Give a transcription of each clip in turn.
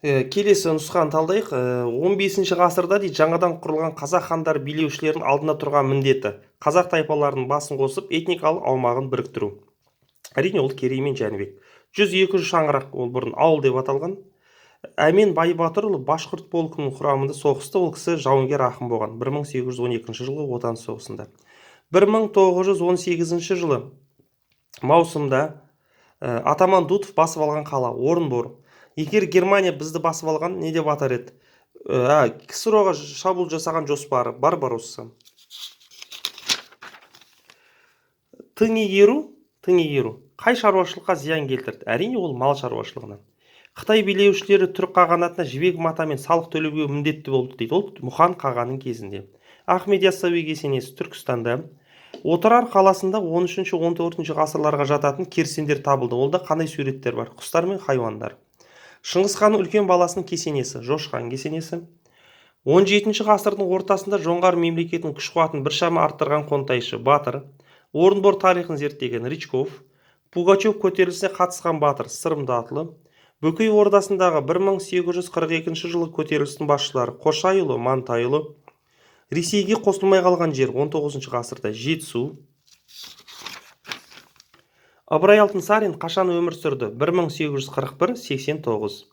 Келесі нұсқаны талдайық. 15 ғасырда дейді жаңадан құрылған қазақ хандары билеушілердің алдында тұрған міндеті қазақ тайпаларының басын қосып этникалық аумағын біріктіру. Әрине ол Керей мен Жәнібек. 100-200 шаңырақ, ол бұрын ауыл деп аталған. Әмен Байбатырұлы башқұрт полкінің құрамында соғысты. Ол кісі жауынгер ақын болған 1812 жылғы отан соғысында. 1918 жылы маусымда атаман Дутов басып алған қала Орынбор. Егер Германия бізді басып алған, не деп атар еді? КСРО-ға шабуыл жасаған жоспары Барбаросса. Тың игеру қай шаруашылыққа зиян келтірді? Әрине ол мал шаруашылығына. Қытай билеушілері түрік қағанатына жібек матамен салық төлеуге міндетті болды дейді. Ол Мұхан қағанның кезінде. Ахмет Яссауи кесенесі Түркістанда. Отырар қаласында 13-14 ғасырларға жататын керсендер табылды. Олда қандай суреттер бар? Құстар мен хайуандар. Шыңғыс ханның үлкен баласының кесенесі, Жош хан кесенесі. 17 ғасырдың ортасында жоңғар мемлекетінің күш қуатын біршама арттырған қонтайшы Батыр, Орынбор тарихын зерттеген Рычков, Пугачев көтерілісіне қатысқан Батыр Сырымдатұлы, Бөкей ордасындағы 1842 жылы көтерілістің басшылары Қошайұлы, Мантайұлы, Ресейге қосылмай қалған жер 19 ғасырда Жетісу. Ыбырай Алтынсарин қашан өмір сүрді? 1841-89.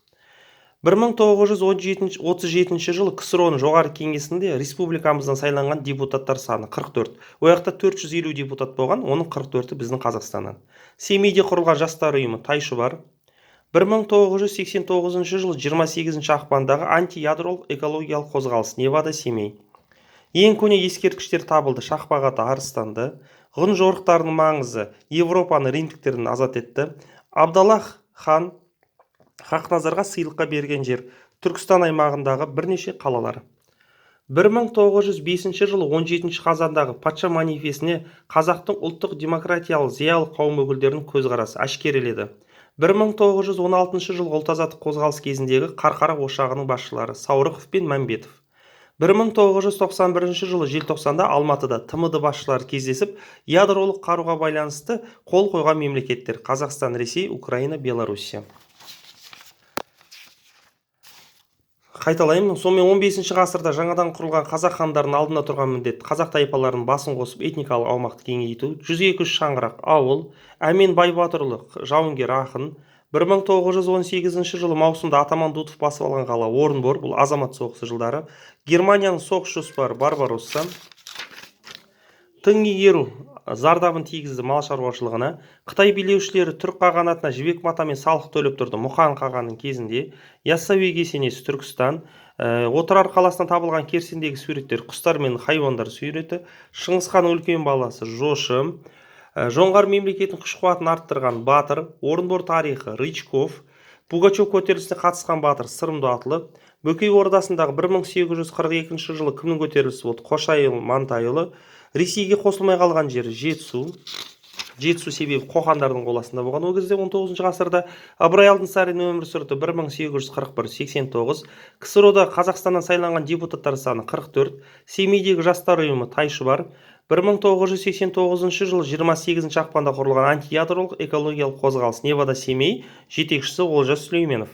1937 жылы КСРО-ның жоғары кеңесінде республикамыздан сайланған депутаттар саны 44. Ояқта 450 депутат болған, оның 44-і біздің Қазақстаннан. Семейде құрылған жастар ұйымы Тайшыбар. 1989 жылы 28 ақпандағы антиядролық экологиялық қозғалыс Невада Семей. Ең көне ескерткіштер табылды. Шақпағаты Арыстанды. Ғұн жорықтарының маңызы Европаны римдіктерден азат етті. Абдаллах хан Хақназарға сыйлыққа берген жер Түркістан аймағындағы бірнеше қалалар. 1905 жылы 17 қазандағы патша манифесіне қазақтың ұлттық демократиялық зиялы қауым өкілдерінің көзқарасы әшкереледі. 1916 жылғы ұлт азаттық қозғалыс кезіндегі Қарқара ошағының басшылары Саурықов пен Мәмбетов. 1991 жылы желтоқсанда Алматыда ТМД басшылары кездесіп, ядролық қаруға байланысты қол қойған мемлекеттер Қазақстан, Ресей, Украина, Белоруссия. Қайталаймын, сонымен 15 ғасырда жаңадан құрылған қазақ хандарының алдында тұрған міндет қазақ тайпаларының басын қосып этникалық аумақты кеңейту. 100-200 шаңырақ ауыл. Әмен Байбатырұлы жауынгер ақын. 1918 жылы маусымда атаман Дутов басып алған қала Орынбор, бұл азамат соғысы жылдары. Германияның соғыс жоспары Барбаросса. Тың игеру зардабын тигізді мал шаруашылығына. Қытай билеушілері түрік қағанатына жібек матамен салық төлеп тұрды Мұхан қағанның кезінде. Яссауи кесенесі Түркістан. Отырар қаласынан табылған керсендегі суреттер құстар мен хайуандар суреті. Шыңғыс ханның үлкен баласы Жошы. Жоңғар мемлекетінің күш қуатын арттырған Батыр, Орынбор тарихы Рычков, Пугачев көтерілісіне қатысқан Батыр Сырымдатұлы, Бөкей ордасындағы 1842 жылы кімнің көтерілісі болды? Қошайұлы, Мантайұлы, Ресейге қосылмай қалған жері Жетісу. Жетісу себебі қоқандардың қоластында болған. Ол кезде 19 ғасырда Ыбырай Алтынсарин өмір сүрді 1841-89. КСРО-да Қазақстаннан сайланған депутаттар саны 44. Семейдегі жастар ұйымы Тайшыбар. 1989 жылы 28 ақпанда құрылған антиядролық экологиялық қозғалыс Невада Семей, жетекшісі Олжас Сүлейменов.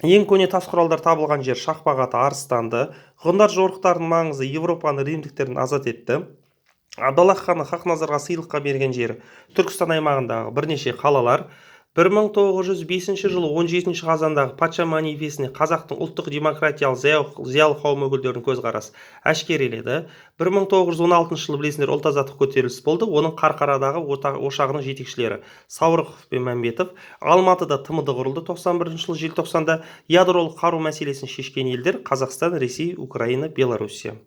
Ең көне тас құралдар табылған жер Шақпағаты Арыстанды. Ғұндар жорықтарының маңызы Европаны римдіктерден азат етті. Абдаллах ханы Хақназарға сыйлыққа берген жері Түркістан аймағындағы бірнеше қалалар. 1905 жылы 17 қазандағы патша манифесіне қазақтың ұлттық демократиялық зиялы қауым өкілдерінің көзқарасы әшкереледі. 1916 жылы білесіңдер ұлт азаттық көтеріліс болды. Оның Қарқарадағы ошағының жетекшілері Саурықов пен Мәмбетов. Алматыда ТМД құрылды. 91 жылы желтоқсанда ядролық қару мәселесін шешкен елдер Қазақстан, Ресей, Украина, Белоруссия.